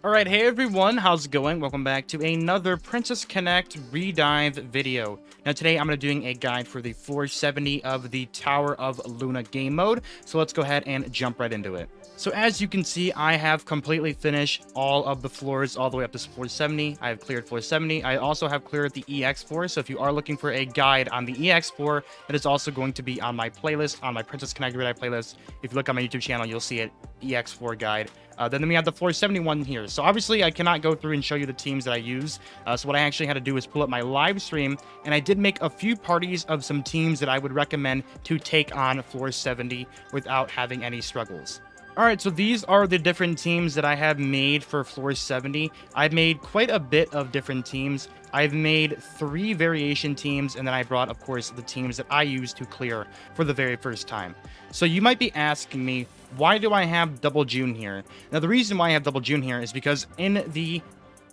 Alright, hey everyone, how's it going? Welcome back to another Princess Connect Redive video. Now today I'm going to be doing a guide for the floor 70 of the Tower of Luna game mode, so let's go ahead and jump right into it. So as you can see, I have completely finished all of the floors all the way up to floor 70. I have cleared floor 70. I also have cleared the EX floor, so if you are looking for a guide on the EX floor, it is also going to be on my playlist, on my Princess Connect Redive playlist. If you look on my YouTube channel, you'll see it, EX floor guide. Then we have the floor 71 here. So obviously I cannot go through and show you the teams that I use. So what I actually had to do is pull up my live stream, and I did make a few parties of some teams that I would recommend to take on floor 70 without having any struggles. Alright, so these are the different teams that I have made for floor 70. I've made quite a bit of different teams. I've made 3 variation teams, and then I brought, of course, the teams that I used to clear for the very first time. So you might be asking me, why do I have Double June here? Now, the reason why I have Double June here is because in the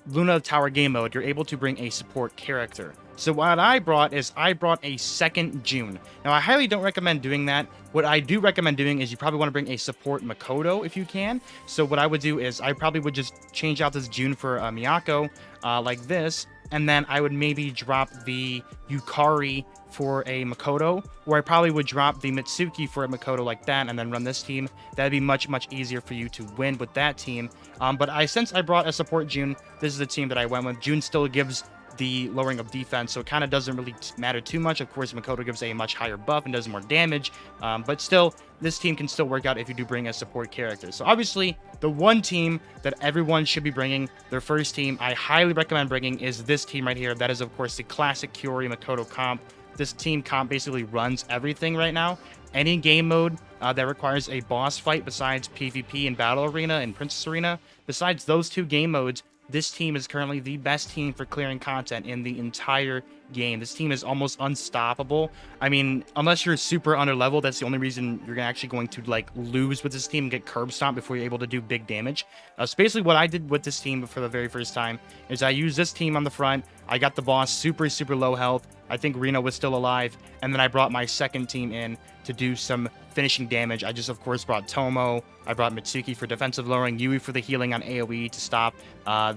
Luna Tower game mode, you're able to bring a support character. So what I brought is I brought a second June. Now, I highly don't recommend doing that. What I do recommend doing is you probably want to bring a support Makoto if you can. So what I would do is I probably would just change out this June for Miyako like this. And then I would maybe drop the Yukari for a Makoto, or I probably would drop the Mitsuki for a Makoto like that, and then run this team. That'd be much easier for you to win with that team. But since I brought a support June, this is the team that I went with. June still gives the lowering of defense, so it kind of doesn't really matter too much. Of course, Makoto gives a much higher buff and does more damage, but still, this team can still work out if you do bring a support character. So obviously, the one team that everyone should be bringing, their first team, I highly recommend bringing is this team right here. That is, of course, the classic Kyori Makoto comp. This team comp basically runs everything right now. Any game mode that requires a boss fight besides PvP and Battle Arena and Princess Arena, besides those 2 game modes, this team is currently the best team for clearing content in the entire game. This team is almost unstoppable. I mean, unless you're super under level, that's the only reason you're actually going to like lose with this team and get curb stomped before you're able to do big damage. So basically what I did with this team for the very first time is I used this team on the front. I got the boss super low health. I think Reno was still alive, and then I brought my second team in to do some finishing damage. I just, of course, brought Tomo. I brought Mitsuki for defensive lowering, Yui for the healing on AoE to stop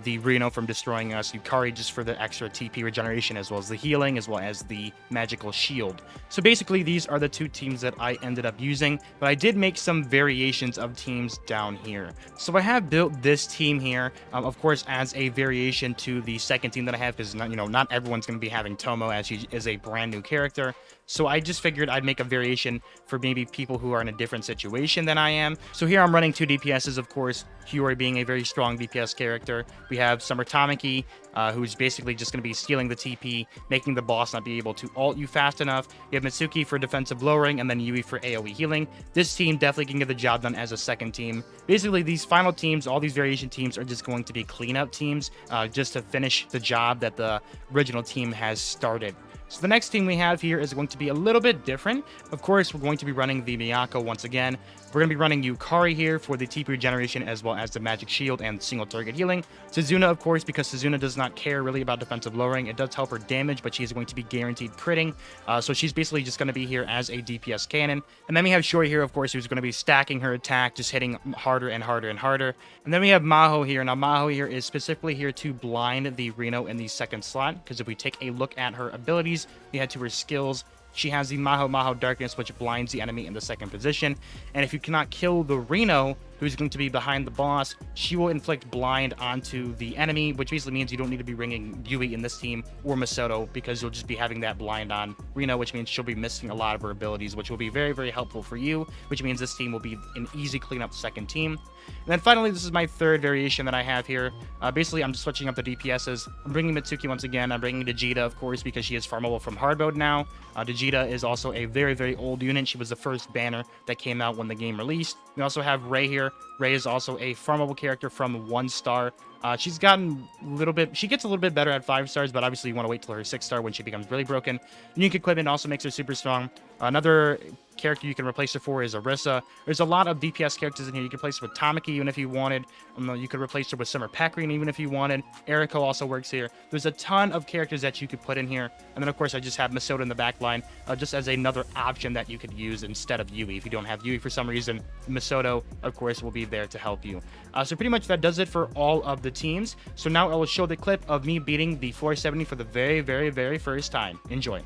the Reno from destroying us, Yukari just for the extra TP regeneration, as well as the healing, as well as the magical shield. So basically, these are the 2 teams that I ended up using, but I did make some variations of teams down here. So I have built this team here, of course, as a variation to the second team that I have, because not everyone's going to be having Tomo as she is a brand new character. So I just figured I'd make a variation for maybe people who are in a different situation than I am. So here I'm running 2 DPSs, of course, Hiyori being a very strong DPS character. We have Summer Tamaki, who's basically just going to be stealing the TP, making the boss not be able to ult you fast enough. You have Mitsuki for defensive lowering, and then Yui for AoE healing. This team definitely can get the job done as a second team. Basically, these final teams, all these variation teams, are just going to be cleanup teams, just to finish the job that the original team has started. So the next team we have here is going to be a little bit different. Of course, we're going to be running the Miyako once again. We're going to be running Yukari here for the TP regeneration, as well as the magic shield and single target healing. Suzuna, of course, because Suzuna does not care really about defensive lowering. It does help her damage, but she's going to be guaranteed critting. So she's basically just going to be here as a DPS cannon. And then we have Shori here, of course, who's going to be stacking her attack, just hitting harder and harder and harder. And then we have Maho here. Now, Maho here is specifically here to blind the Reno in the second slot, because if we take a look at her abilities, we head to her skills. She has the Maho Darkness, which blinds the enemy in the second position. And if you cannot kill the Reno, who's going to be behind the boss, she will inflict blind onto the enemy, which basically means you don't need to be bringing Yui in this team or Masato, because you'll just be having that blind on Reno, which means she'll be missing a lot of her abilities, which will be very helpful for you, which means this team will be an easy cleanup second team. And then finally, this is my third variation that I have here. Basically, I'm just switching up the DPSs. I'm bringing Mitsuki once again. I'm bringing Vegeta, of course, because she is farmable from hard mode now. Vegeta is also a very old unit. She was the first banner that came out when the game released. We also have Ray here. Ray is also a farmable character from 1 star. She gets a little bit better at 5 stars, but obviously you want to wait till her 6 star when she becomes really broken. Unique equipment also makes her super strong. Another character you can replace her for is Arisa. There's a lot of DPS characters in here. You can replace her with Tamaki even if you wanted. You could replace her with Summer Pecrine even if you wanted. Eriko also works here. There's a ton of characters that you could put in here. And then, of course, I just have Masato in the back line just as another option that you could use instead of Yui. If you don't have Yui for some reason, Masato, of course, will be there to help you. So pretty much that does it for all of the teams. So now I will show the clip of me beating the 470 for the very, very, very first time. Enjoy.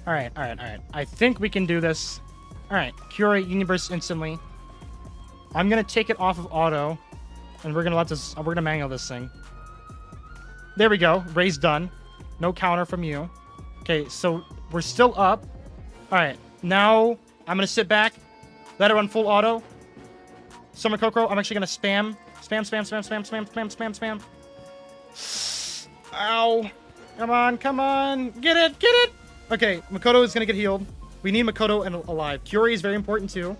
All right. I think we can do this. All right, curate Universe instantly. I'm gonna take it off of auto, and we're gonna manual this thing. There we go. Raise done. No counter from you. Okay, so we're still up. All right, now I'm gonna sit back, let it run full auto. Summer Kokoro, I'm actually gonna spam. Ow. Come on. Get it. Okay, Makoto is gonna get healed. We need Makoto and alive. Curie is very important too,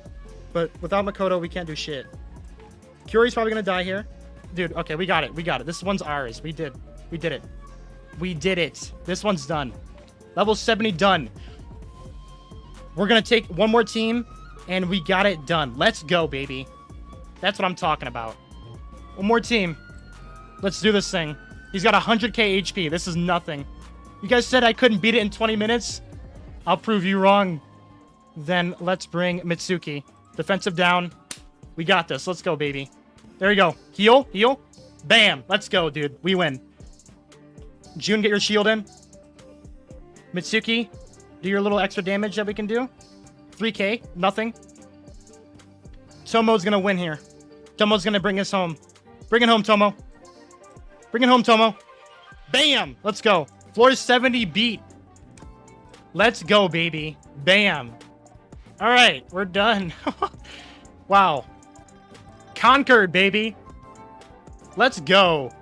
but without Makoto, we can't do shit. Curie's probably gonna die here. Dude, okay, we got it. This one's ours. We did it. This one's done. Level 70 done. We're gonna take one more team, and we got it done. Let's go, baby. That's what I'm talking about. One more team. Let's do this thing. He's got 100k HP. This is nothing. You guys said I couldn't beat it in 20 minutes? I'll prove you wrong. Then let's bring Mitsuki. Defensive down. We got this. Let's go, baby. There we go. Heal. Bam. Let's go, dude. We win. June, get your shield in. Mitsuki, do your little extra damage that we can do. 3k. Nothing. Tomo's gonna win here. Tomo's gonna bring us home. Bring it home, Tomo. Bam. Let's go. Floor 70 beat. Let's go, baby. Bam. All right, we're done. Wow. Conquered, baby. Let's go.